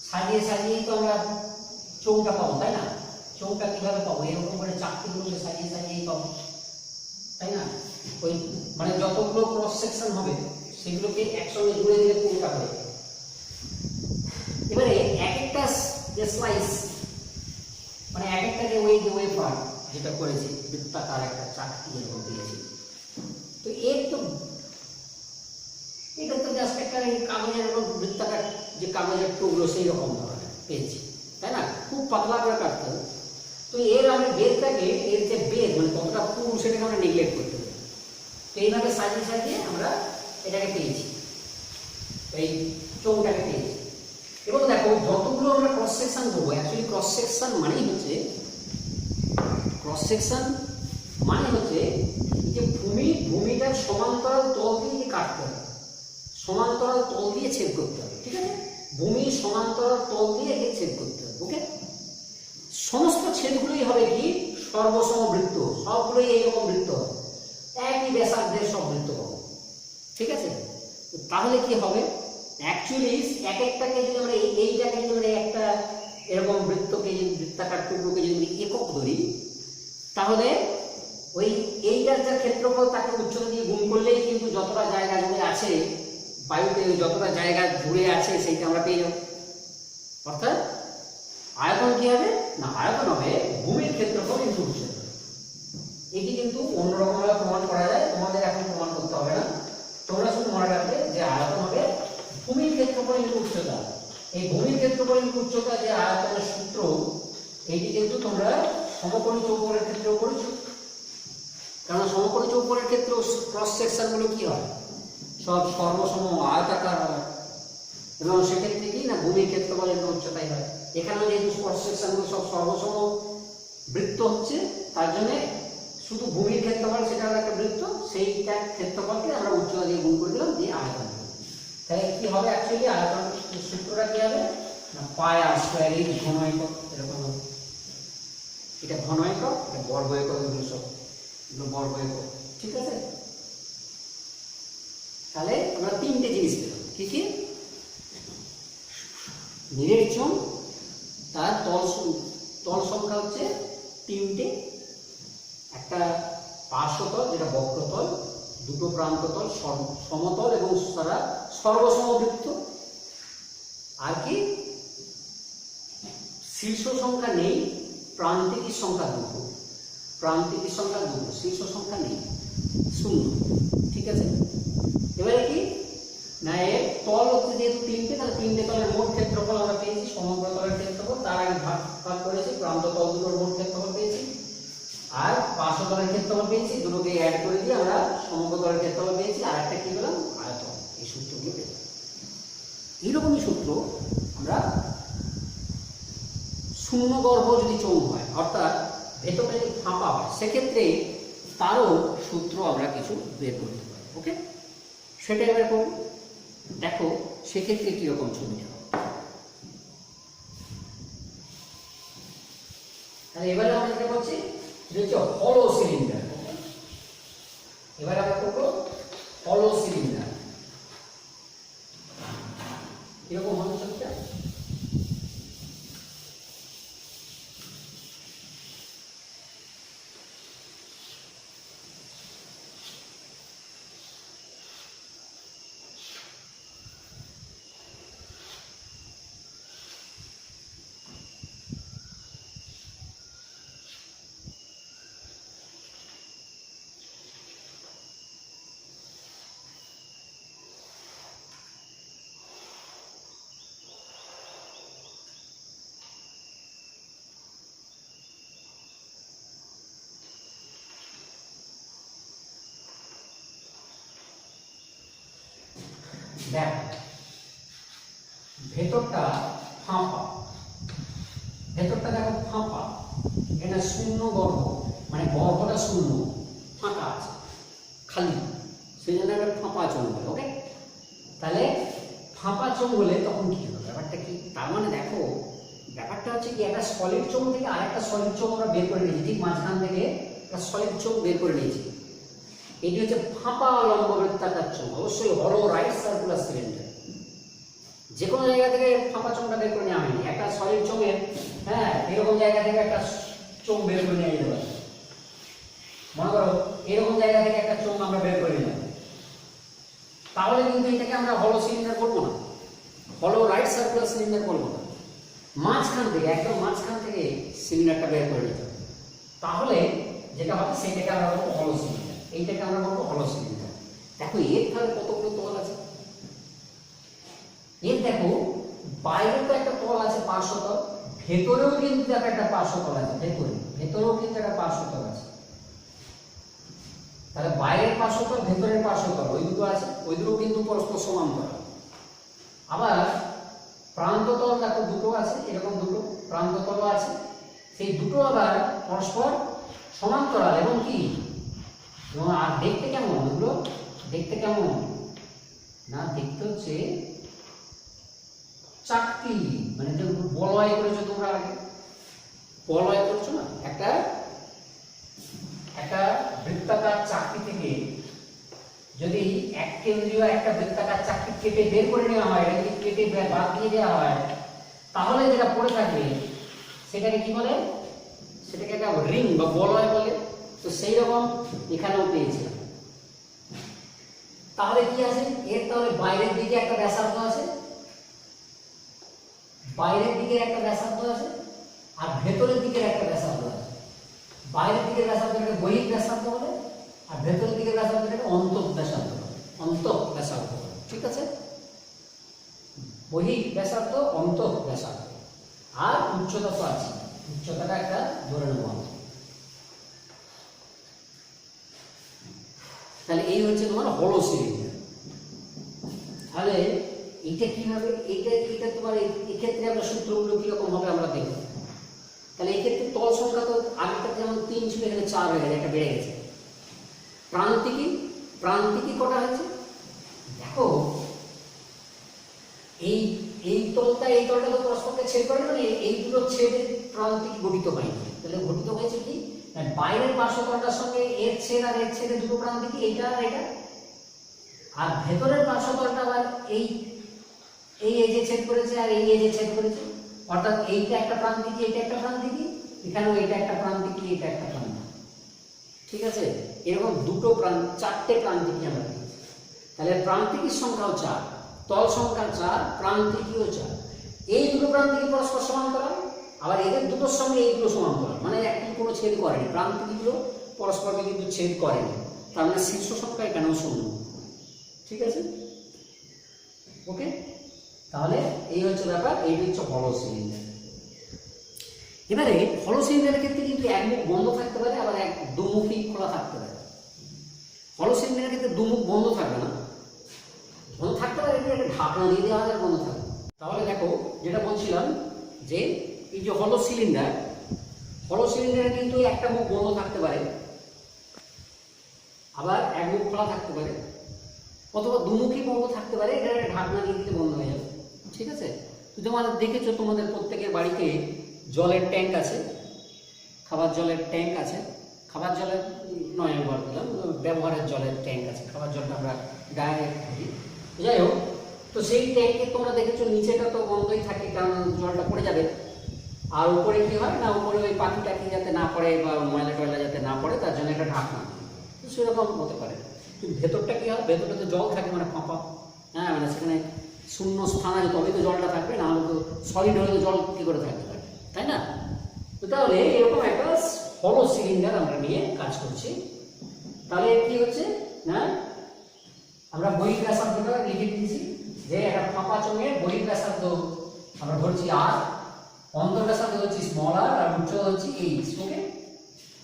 সাজিয়ে সাজিয়ে তো আমরা চৌটা পাবো, তাই না? চৌটা কিভাবে পাবো? এরকম করে চাকতিগুলোকে সাজিয়েই পাবো, তাই না? ওই মানে যতগুলো ক্রস সেকশন হবে সেগুলোকে একসঙ্গে জুড়ে দিলে কোনটা হবে। এবারে এক একটা যে স্লাইস, মানে এক একটা যে ওয়েফার যেটা করেছি, বৃত্তাকার একটা চাকতি এরকম দিয়েছি, তো এর তো এটা তো জাস্ট একটা কাগজের বৃত্তাকার যে কাগজের টুকরো সেই রকম ধরনের পেয়েছি, তাই না? খুব পাতলা করে কাটতে হবে। তো এর আমি বেদটাকে, এর যে বেদ মানে কতটা পুরু সেটাকে আমরা নেগলেক্ট করতে পারি। তো এইভাবে সাজিয়ে সাজিয়ে আমরা এটাকে পেয়েছি, এই চৌটাকে পেয়েছি। এবং দেখো যতগুলো আমরা ক্রস সেকশন করবো, অ্যাকচুয়ালি ক্রস সেকশন মানেই হচ্ছে যে ভূমিটার সমান্তরাল তল দিয়ে কাটতে হবে, সমান্তরাল তল দিয়ে ছেদ করতে হবে, ঠিক আছে? ভূমির সমান্তরাল তল দিয়ে একে ছেদ করতে হবে। ওকে, সমস্ত ছেদগুলোই হবে কি সর্বসম বৃত্ত, সবগুলোই এইরকম বৃত্ত হবে, একই ব্যাসার্ধের সব বৃত্ত হবে, ঠিক আছে? তাহলে কি হবে, অ্যাকচুয়ালি এক একটাকে যদি আমরা এইটাকে যদি আমরা একটা এরকম বৃত্তকে, বৃত্তাকার টুকরোকে যদি একক ধরি, তাহলে ওই এইটার যা ক্ষেত্রফল তাকে উচ্চতা দিয়ে গুণ করলেই কিন্তু যতটা জায়গা জুড়ে আছে বায়ুতে, যতটা জায়গা জুড়ে আছে সেইটা আমরা পেয়ে যাব। অর্থাৎ আয়তন কি হবে না, আয়তন হবে ভূমির ক্ষেত্রফল ইনটু উচ্চতা। এটি কিন্তু অন্যরকমভাবে প্রমাণ করা যায়, তোমাদের এখন প্রমাণ করতে হবে না, তোমরা শুধু মনে রাখবে যে আয়তন হবে ভূমির ক্ষেত্রফল ইনটু উচ্চতা। এই ভূমির ক্ষেত্রফল ইনটু উচ্চতা যে আয়তনের সূত্র, এটি কিন্তু তোমরা সমকোণী চৌকোণের ক্ষেত্রেও করেছো। কারণ সমকোণী চৌকোণের ক্ষেত্রে ক্রস সেকশন গুলো কি হয়, সব সর্বসম আয়তাকার হয়, এবং সেক্ষেত্রে কি না ভূমির ক্ষেত্রফল ইনটু উচ্চতাই হয়। এখানেও যেহেতু ক্রস সেকশন গুলো সব সর্বসম বৃত্ত হচ্ছে, তার জন্য শুধু ভূমির ক্ষেত্রফল সেটা হলো একটা বৃত্ত, সেইটা ক্ষেত্রফলকে আমরা উচ্চতা দিয়ে গুণ করে দিলাম, দিয়ে আয়তন। তাহলে কি হবে, অ্যাকচুয়ালি আয়তন সূত্রটা কি হবে না, পাই আর স্কয়ার এই ঘন একক, এরকম হবে। এটা ঘন একক, এটা বর্গ একক, এগুলো সব বর্গ একক, ঠিক আছে? তাহলে আমরা তিনটে জিনিস পেলাম, কি কি? নিরেট চোঙ, তার তল সংখ্যা হচ্ছে তিনটে, একটা পার্শ্বতল যেটা বক্রতল, দুটো প্রান্ততল সমতল এবং সারা সর্বসমবৃত্ত, আর কি শীর্ষ সংখ্যা নেই, প্রান্তিকের সংখ্যা দুটো, প্রান্তিকের সংখ্যা দুটো, শীর্ষ সংখ্যা নেই, শূন্য, ঠিক আছে? এবারে কি না, এর তল হচ্ছে যেহেতু তিনটে, তাহলে তিনটে তলের মোট ক্ষেত্রফল আমরা পেয়েছি, সমগ্র তলের ক্ষেত্রফল, তার আগে ভাগ করেছি, প্রান্ত তল দুটোর মোট ক্ষেত্রফল পেয়েছি, আর পার্শ্বতলের ক্ষেত্রফল পেয়েছি, দুটোকে অ্যাড করে দিয়ে আমরা সমগ্র তলের ক্ষেত্রফল পেয়েছি, আর একটা কি পেলাম, আয়তন। এই সূত্রগুলো পেলাম। এইরকমই সূত্র আমরা শূন্যগর্ভ যদি চৌং হয়, অর্থাৎ ভেতরে যদি ফাঁপা হয়, সেক্ষেত্রে তারও সূত্র আমরা কিছু বের করতে পারি। ওকে, সেটা এবার করব। দেখো সেক্ষেত্রে কিরকম ছবিটা হবে। তাহলে এবারে আমরা যেটা করছি সেটা হচ্ছে হলো সিলিন্ডার। এবার আমরা করবো হলো সিলিন্ডার। কিরকম হবে ছবিটা? দেখ, ভেতরটা ফাঁপা, ভেতরটা দেখো ফাঁপা, এটা শূন্য গর্ভ, মানে গর্ভটা শূন্য, ফাঁকা আছে, খালি, সেই জন্য একটা ফাঁপা চোঙ বলে। ওকে, তাহলে ফাঁপা চোঙ বলে তখন কি হবে, ব্যাপারটা কি? তার মানে দেখো ব্যাপারটা হচ্ছে কি, একটা সলিড চোঙ থেকে আরেকটা সলিড চোঙ আমরা বের করে নিয়েছি, ঠিক মাঝখান থেকে একটা সলিড চোঙ বের করে নিয়েছি। এটি হচ্ছে ফাঁপা লম্ববৃত্তাকার চোঙ, অবশ্যই হলো রাইট সার্কুলার সিলিন্ডার। যে কোনো জায়গা থেকে ফাঁপা চোঙটা বের করে নেওয়া হয়নি, একটা সলিড চোঙের, হ্যাঁ, এরকম জায়গা থেকে একটা চোঙ বের করে নিয়ে যেতে পারি। মনে করো এরকম জায়গা থেকে একটা চোঙ আমরা বের করে নিলাম, তাহলে কিন্তু এটাকে আমরা হলো সিলিন্ডার বলবো না, হলো রাইট সার্কুলার সিলিন্ডার বলবো না। মাঝখান থেকে, একদম মাঝখান থেকে সিলিন্ডারটা বের করে নিতে হবে, তাহলে যেটা হবে সেটাকে আমরা বলবো হলো সিলিন্ডার। এইটাকে আমরা বলবো হলো সিলিন্ডার। দেখো এর তাহলে কতগুলো তল আছে, এর দেখো বাইরে তো একটা তল আছে পার্শ্বতল, ভেতরেও কিন্তু দেখো একটা পার্শ্বতল আছে, ভেতরেও কিন্তু একটা পার্শ্বতল আছে। তাহলে বাইরের পার্শ্বতল ভেতরের পার্শ্বতল ওই দুটো আছে, ওই দুটো কিন্তু পরস্পর সমান্তরাল। আবার প্রান্ততল দেখো দুটো আছে, এরকম দুটো প্রান্ততলও আছে, সেই দুটো আবার পরস্পর সমান্তরাল এবং কি আর দেখতে কেমন, এগুলো দেখতে কেমন না, দেখতে হচ্ছে চাকতি, মানে যে বলয় করেছো তোমরা আগে, বলয় করছো না, একটা একটা বৃত্তাকার চাকতি থেকে যদি এক কেন্দ্রীয় একটা বৃত্তাকার চাকতি কেটে বের করে নেওয়া হয়, এটা যদি কেটে বাদ দিয়ে দেওয়া হয়, তাহলে যেটা পড়ে থাকবে সেটাকে কি বলে, সেটাকে একটা রিং বা বলয় বলে। তো সেই রকম এখানেও পেয়েছিলাম। তাহলে কি আছে এর, তাহলে বাইরের দিকে একটা ব্যাসার্ধ আছে, বাইরের দিকে একটা ব্যাসার্ধ আছে, আর ভেতরের দিকে একটা ব্যাসার্ধ আছে। বাইরের দিকে ব্যাসার্ধটাকে বহিঃ ব্যাসার্ধ বলে, আর ভেতরের দিকে ব্যাসার্ধটাকে অন্তঃ ব্যাসার্ধ বলে, অন্তঃ ব্যাসার্ধ বলে। ঠিক আছে, বহিঃ ব্যাসার্ধ, অন্তঃ ব্যাসার্ধ। আর উচ্চতা তো আছে, উচ্চতাটা একটা ধরে নেব। তাহলে এই হচ্ছে তোমার হলো সিলিন্ডার। তাহলে এটা কিভাবে, এটা তোমার এক্ষেত্রে আমরা সূত্রগুলো কিরকম হবে আমরা দেখব। তাহলে এক্ষেত্রে তল সংখ্যা তো আগেরটা যেমন 3 ছিল, এখানে 4 হয়ে গেছে, একটা বেড়ে গেছে। প্রান্তিকী কটা হয়েছে দেখো, এই তলটা তো পরস্পরকে ছেদ করে, মানে এই দুটো ছেদে প্রান্তিকী গঠিত হয়নি। তাহলে গঠিত হয়েছে কি, বাইরের পার্শ্বতলটার সঙ্গে এর ছেদ আর এর ছেদে দুটো প্রান্তিকী, এইটা আর এটা, আর ভেতরের পার্শ্বতলটা আবার এই যে ছেদ করেছে আর এই যে ছেদ করেছে, অর্থাৎ এইটা একটা প্রান্তিকী, এইটা একটা প্রান্তিকী, এখানেও এটা একটা প্রান্তিকী, এটা একটা প্রান্তিকী। ঠিক আছে, এরকম দুটো চারটে প্রান্তিকী আমরা পেয়েছি। তাহলে প্রান্তিকীর সংখ্যাও 4, তল সংখ্যা 4, প্রান্তিকীও 4। এই দুটো প্রান্তিকী পরস্পর সমান্তরাল, আবার এদের দুটোর সঙ্গে এইগুলো সমান্তরাল, মানে একটি কোনো ছেদ করেনি, প্রান্তিকীগুলো পরস্পরকে কিন্তু ছেদ করেনি। তার মানে শীর্ষ সংখ্যা এখানেও 0। ঠিক আছে, ওকে। তাহলে এই হচ্ছে ব্যাপার, এই হচ্ছে হলো সিলিন্ডার। এবারে হলো সিলিন্ডারের ক্ষেত্রে কিন্তু একমুখ বন্ধ থাকতে পারে, আবার দুমুখী খোলা থাকতে পারে। হলো সিলিন্ডারের ক্ষেত্রে দুমুখ বন্ধ থাকবে না, বন্ধ থাকতে পারে, একটা ঢাকনা দিয়ে দেওয়া হয়, বন্ধ থাকবে। তাহলে দেখো যেটা বলছিলাম যে এই যে হলো সিলিন্ডারে কিন্তু একটা মুখ বন্ধ থাকতে পারে, আবার এক মুখ খোলা থাকতে পারে, অথবা দুমুখী বন্ধ থাকতে পারে, এটা ঢাকনা দিয়ে দিলে বন্ধ হয়ে যাবে। ঠিক আছে, তো যেমন দেখেছো তোমাদের প্রত্যেকের বাড়িতে জলের ট্যাঙ্ক আছে, খাবার জলের ট্যাঙ্ক আছে, খাবার জলের নয় ব্যবহার করলাম, ব্যবহারের জলের ট্যাঙ্ক আছে, খাবার জলটা আমরা ডাইরেক্ট করি। যাই হোক, তো সেই ট্যাঙ্কে তোমরা দেখেছো নিচেটা তো বন্ধই থাকে, কারণ জলটা পড়ে যাবে, আর উপরে কি হয় না, উপরে ওই পাখি টাকি যাতে না পড়ে বা ময়লা টয়লা যাতে না পড়ে, তার জন্য একটা ঢাকনা, তো সেরকম হতে পারে। কিন্তু ভেতরটা কি হয়, ভেতরটা তো জল থাকে, মানে ফাঁপা, হ্যাঁ, মানে সেখানে শূন্য স্থান আছে, তবেই তো জলটা থাকবে, না হলে তো সলিড হলে তো জল কি করে থাকতে পারে, তাই না? তো তাহলে এরকম একটা হলো সিলিন্ডার আমরা নিয়ে কাজ করছি। তাহলে কি হচ্ছে না, আমরা বহিঃ ব্যাসার্ধটা লিখে দিয়েছি যে একটা ফাঁপা চোঙের বহিঃ ব্যাসার্ধ আমরা ধরছি আর, অন্তর ব্যাসার্ধ হচ্ছে স্মল আর উচ্চতা হচ্ছে এইচ। ওকে,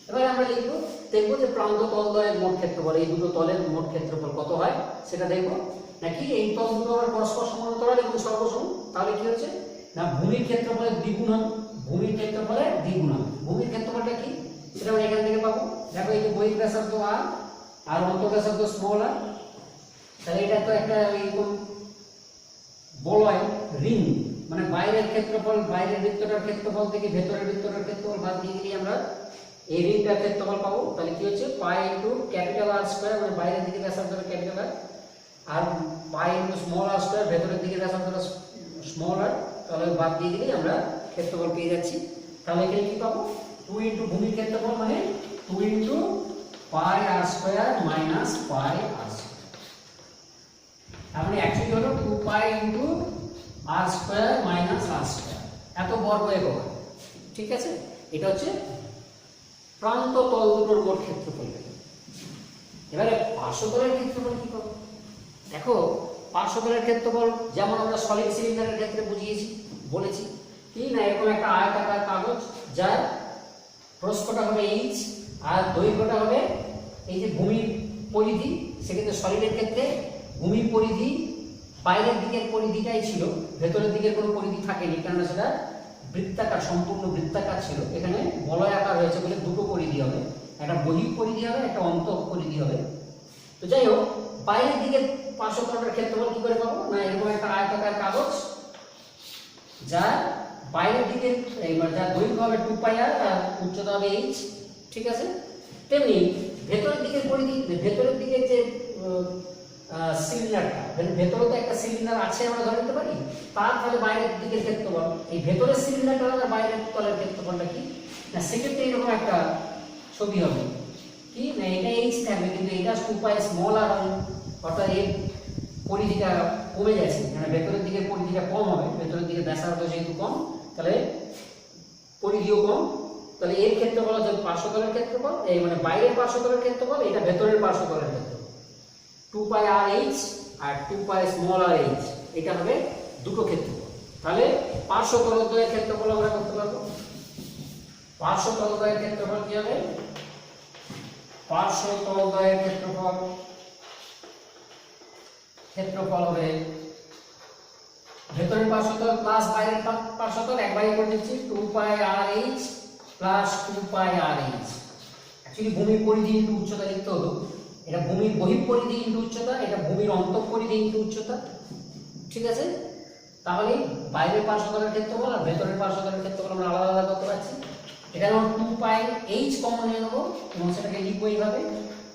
এবারে আমরা লিখবো, দেখবো যে প্রান্ত তলদ্বয়ের মোট ক্ষেত্রফল, এই দুটো তলের মোট ক্ষেত্রফল কত হয় সেটা দেখবো, নাকি এই তল দুটো আবার পরস্পর সমান্তরাল এবং সর্বসম। তাহলে কি হচ্ছে না, ভূমির ক্ষেত্রফলের দ্বিগুণ হবে, ভূমির ক্ষেত্রফলের দ্বিগুণ হবে। ভূমির ক্ষেত্রফলটা কি সেটা আমরা এখান থেকে পাবো। দেখো এই যে বহিঃ ব্যাসার্ধ আর অন্তর ব্যাসার্ধ স্মল আর, তাহলে এটা তো একটা এরকম বলয় রিং, মানে বাইরের ক্ষেত্রফল, বাইরের বৃত্তটার ক্ষেত্রফল থেকে ভেতরের বৃত্তটার ক্ষেত্রফল বাদ দিয়ে দিলে আমরা এই রিংটার ক্ষেত্রফল পাবো। তাহলে কি হচ্ছে pi into capital R square, মানে বাইরের দিকে ব্যাসার্ধটা capital R pi into small R square, ভেতরের দিকে ব্যাসার্ধটা স্মল আর, তাহলে বাদ দিয়ে দিলেই আমরা ক্ষেত্রফল পেয়ে যাচ্ছি। তাহলে এখানে কি পাবো, 2 ইনটু ভূমির ক্ষেত্রফল মানে 2 ইনটু পাই আর স্কয়ার মাইনাস পাই আর স্কয়ার, তার মানে অ্যাকচুয়ালি হলো 2 পাই ইনটু আর স্কয়ার মাইনাস আর স্কয়ার, এত বর্গ একক। ঠিক আছে, এটা হচ্ছে প্রান্ত তল দুটোর মোট ক্ষেত্রফল। এবারে পার্শ্বতলের ক্ষেত্রফল কি পাবো, দেখো পার্শ্বতলের ক্ষেত্রফল যেমন আমরা সলিড সিলিন্ডারের ক্ষেত্রে বুঝিয়েছি বলেছি কি না, এরকম একটা আয়তাকার কাগজ যার প্রস্থটা হবে h আর দৈর্ঘ্যটা হবে এই যে ভূমির পরিধি, সেক্ষেত্রে সলিডের ক্ষেত্রে ভূমির পরিধি বাইরের দিকের পরিধিটাই ছিল, ভেতরের দিকের কোনো পরিধি থাকেনি, কারণ সেটা বৃত্তাকার, সম্পূর্ণ বৃত্তাকার ছিল। এখানে বলয় আকার হয়েছে বলে দুটো পরিধি হবে, একটা বহিঃ পরিধি হবে, একটা অন্ত পরিধি হবে। তো যাই হোক, বাইরের দিকের পার্শ্বতলের ক্ষেত্রফল কি করে পাবো না, এরকম একটা আয়তাকার কাগজ যার বাইরের দিকে যার দৈর্ঘ্য হবে 2πr আর উচ্চতা হবে h, ঠিক আছে। তেমনি ভেতরের দিকের পরিধি, ভেতরের দিকে যে সিলিন্ডারটা, ভেতরে তো একটা সিলিন্ডার আছে আমরা ধরে নিতে পারি, তার তাহলে বাইরের দিকের ক্ষেত্রফল, এই ভেতরের সিলিন্ডারটা আর বাইরের তলের ক্ষেত্রফলটা কি না, সেক্ষেত্রে এরকম একটা ছবি হবে কি না, এটা h থাকবে কিন্তু এটা 2π স্মল আর, অর্থাৎ এর পরিধিটা কমে যাচ্ছে, মানে ভেতরের দিকের পরিধিটা কম হবে, ভেতরের দিকে ব্যাসার্ধ যেহেতু কম তাহলে পরিধিও কম, তাহলে এর ক্ষেত্রফল হচ্ছে পার্শ্বতলের ক্ষেত্রফল, এই মানে বাইরের পার্শ্বতলের ক্ষেত্রফল, এটা ভেতরের পার্শ্বতলের ক্ষেত্রফল 2πrh আর 2π স্মল আর h, এটা হবে দুটো ক্ষেত্রফল। তাহলে পার্শ্বতলদ্বয়ের ক্ষেত্রফল আমরা করতে পারবো। পার্শ্বতলদ্বয়ের ক্ষেত্রফল কি হবে, পার্শ্বতলদ্বয়ের ক্ষেত্রফল হবে ভেতরের পার্শ্বতল প্লাস বাইরের পার্শ্বতল, একবারই করে দিচ্ছি 2πrh প্লাস 2πrh। অ্যাকচুয়ালি ভূমির পরিধি ইনটু উচ্চতা লিখতে হতো, এটা ভূমির বহিঃ পরিধি ইনটু উচ্চতা, এটা ভূমির অন্তঃপরিধি ইনটু উচ্চতা, ঠিক আছে। তাহলে বাইরের পার্শ্বতলের ক্ষেত্রফল আর ভেতরের পার্শ্বতলের ক্ষেত্রফল আমরা আলাদা আলাদা করতে পারছি। এখানে আমরা 2πh কমন নিয়ে নেবো এবং সেটাকে লিখবো এইভাবে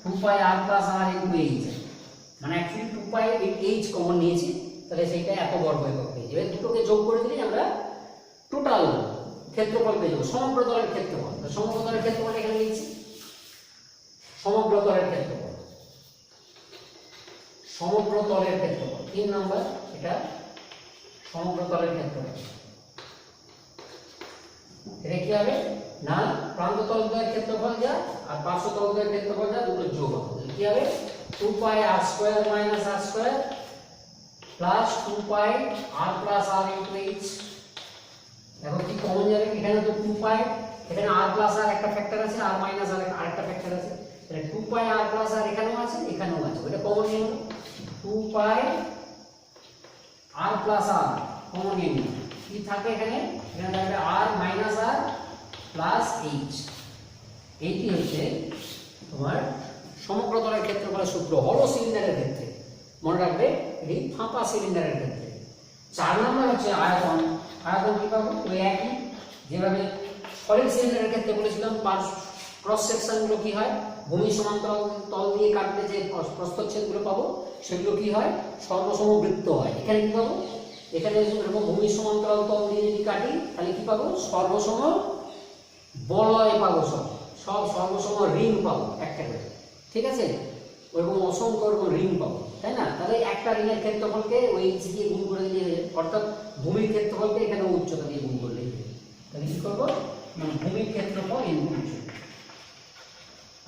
2πr plus r into h, মানে অ্যাকচুয়ালি 2πh কমন নিয়েছি, তাহলে সেইটা এত বর্গ একক পেয়ে যাবে। দুটোকে যোগ করে দিলে আমরা টোটাল ক্ষেত্রফল পেয়ে যাবো, সমগ্র তলের ক্ষেত্রফল। সমগ্র তলের ক্ষেত্রফল এখানে লিখছি, সমগ্র তলের ক্ষেত্রফল, সমগ্র তলের ক্ষেত্রফল 3 নম্বর, এটা সমগ্র তলের ক্ষেত্রফল। এটা কি হবে না, প্রান্ত তলদ্বয়ের ক্ষেত্রফল যা আর পার্শ্ব তলদ্বয়ের ক্ষেত্রফল যা, দুটো যোগ হবে, কি হবে 2πr² minus r² plus 2πr plus r into h। দেখো কি কমন যাবে, এখানে তো 2π, এখানে r প্লাস r একটা ফ্যাক্টর আছে, r মাইনাস r আরেকটা ফ্যাক্টর আছে, তাহলে 2πr প্লাস r এখানেও আছে এখানেও আছে, এটা কমন নিয়ে নেব 2πr প্লাস r কমন নিয়ে নেব, কি থাকে এখানে, এখানে থাকবে r minus r plus h। এইটি হচ্ছে তোমার সমগ্র তলের ক্ষেত্রফলের সূত্র হলো সিলিন্ডারের ক্ষেত্রে, মনে রাখবে এটি ফাঁপা সিলিন্ডারের ক্ষেত্রে। 4 নম্বর হচ্ছে আয়তন। আয়তন কি পাবো, ওই একই যেভাবে সলিড সিলিন্ডারের ক্ষেত্রে বলেছিলাম, ক্রস সেকশনগুলো কি হয়, ভূমি সমান্তরাল তল দিয়ে কাটলে যে প্রস্থচ্ছেদগুলো পাবো সেগুলো কি হয়, সর্বসম বৃত্ত হয়। এখানে কি পাবো, এখানে এরকম ভূমি সমান্তরাল তল দিয়ে যদি কাটি তাহলে কি পাবো, সর্বসম বলয় পাবো, সব সর্বসম রিং পাবো একটা করে, ঠিক আছে, ওইরকম অসংখ্য ওরকম রিং পাবো, তাই না। তাহলে একটা রিংয়ের ক্ষেত্রফলকে ওই h দিয়ে গুণ করে দিলে, অর্থাৎ ভূমির ক্ষেত্রফলকে এখানে উচ্চতা দিয়ে গুণ করলে, তাহলে কি করবো, মানে ভূমির ক্ষেত্রফল ইনটু উচ্চতা,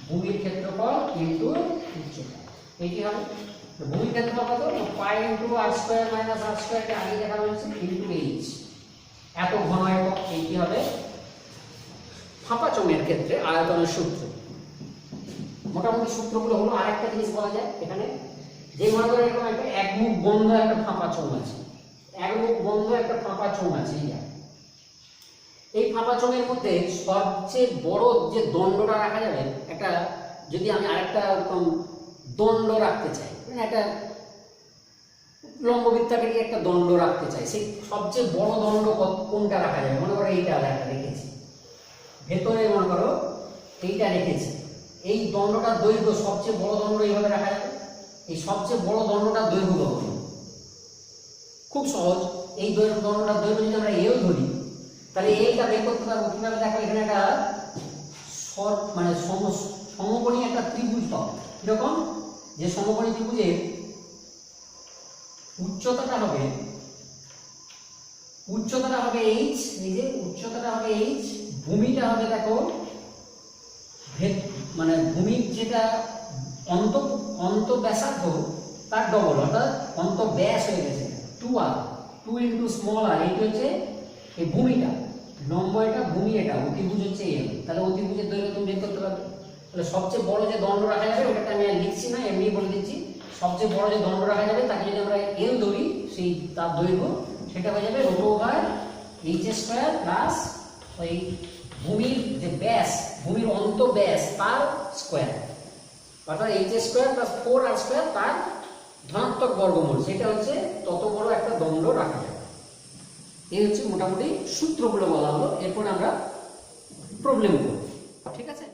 ভূমির ক্ষেত্রফল ইনটু উচ্চতা, এইটি হবে ভূমির ক্ষেত্রফল কত, পাই ইনটু r² মাইনাস r² কে আগে দেখানো হয়েছে ইনটু h, এত ঘন একক। এইটি হবে ফাঁপা চোঙের ক্ষেত্রে আয়তনের সূত্র। মোটামুটি সূত্রগুলো হলো, আরেকটা জিনিস বলা যায় এখানে, যে মনে করে এরকম একটা একমুখ বন্ধ একটা ফাঁপা চোঙ আছে, একমুখ বন্ধ একটা ফাঁপা চোঙ আছে, এই ফাঁপা চোঙের মধ্যে সবচেয়ে বড় যে দণ্ডটা রাখা যাবে, একটা যদি আমি আরেকটা এরকম দণ্ড রাখতে চাই, মানে একটা লম্ববৃত্তাকারী একটা দণ্ড রাখতে চাই, সেই সবচেয়ে বড় দণ্ড কোনটা রাখা যাবে, মনে করো এইটা একটা রেখেছি, ভেতরে মনে করো এইটা রেখেছি, এই দণ্ডটার দৈর্ঘ্য সবচেয়ে বড় দণ্ড এইভাবে রাখা যাবে, এই সবচেয়ে বড় দণ্ডটার দৈর্ঘ্য কত, খুব সহজ, এই দণ্ডটার দৈর্ঘ্য যদি আমরা এও ধরি তাহলে এইটা বের করতে পারবো কিভাবে, দেখো এখানে একটা মানে সমকোণী একটা ত্রিভুজ পাবো, এরকম যে সমকোণী ত্রিভুজের উচ্চতাটা হবে h, এই যে উচ্চতাটা হবে h, ভূমিটা হবে দেখো মানে ভূমির যেটা অন্ত ব্যাসার্ধ তার ডবল, অর্থাৎ অন্ত ব্যাস হয়ে গেছে 2r, 2 ইন্টু স্মল আর, এইটা হচ্ছে এই ভূমিটা, লম্ব এটা, ভূমি এটা, অতিভুজ হচ্ছে এল। তাহলে অতিভুজের দৈর্ঘ্য তুমি বের করতে পারবে। তাহলে সবচেয়ে বড় যে দণ্ড রাখা যাবে ওটাকে আমি আর লিখছি না, এমনি বলে দিচ্ছি। সবচেয়ে বড় যে দণ্ড রাখা যাবে তাকে যদি আমরা এল ধরি, সেই তার দৈর্ঘ্য সেটা হয়ে যাবে রোটো ওভার এইচ স্কোয়ার প্লাস ওই ভূমির যে ব্যাস, ভূমির অন্ত ব্যাস তার স্কোয়ার, অর্থাৎ H square plus 4r square তার ধনাত্মক বর্গমূল। সেটা হচ্ছে তত বড় একটা দণ্ড রাখা যাবে। এই হচ্ছে মোটামুটি সূত্রগুলো বলা হলো। এরপর আমরা প্রবলেম করব, ঠিক আছে।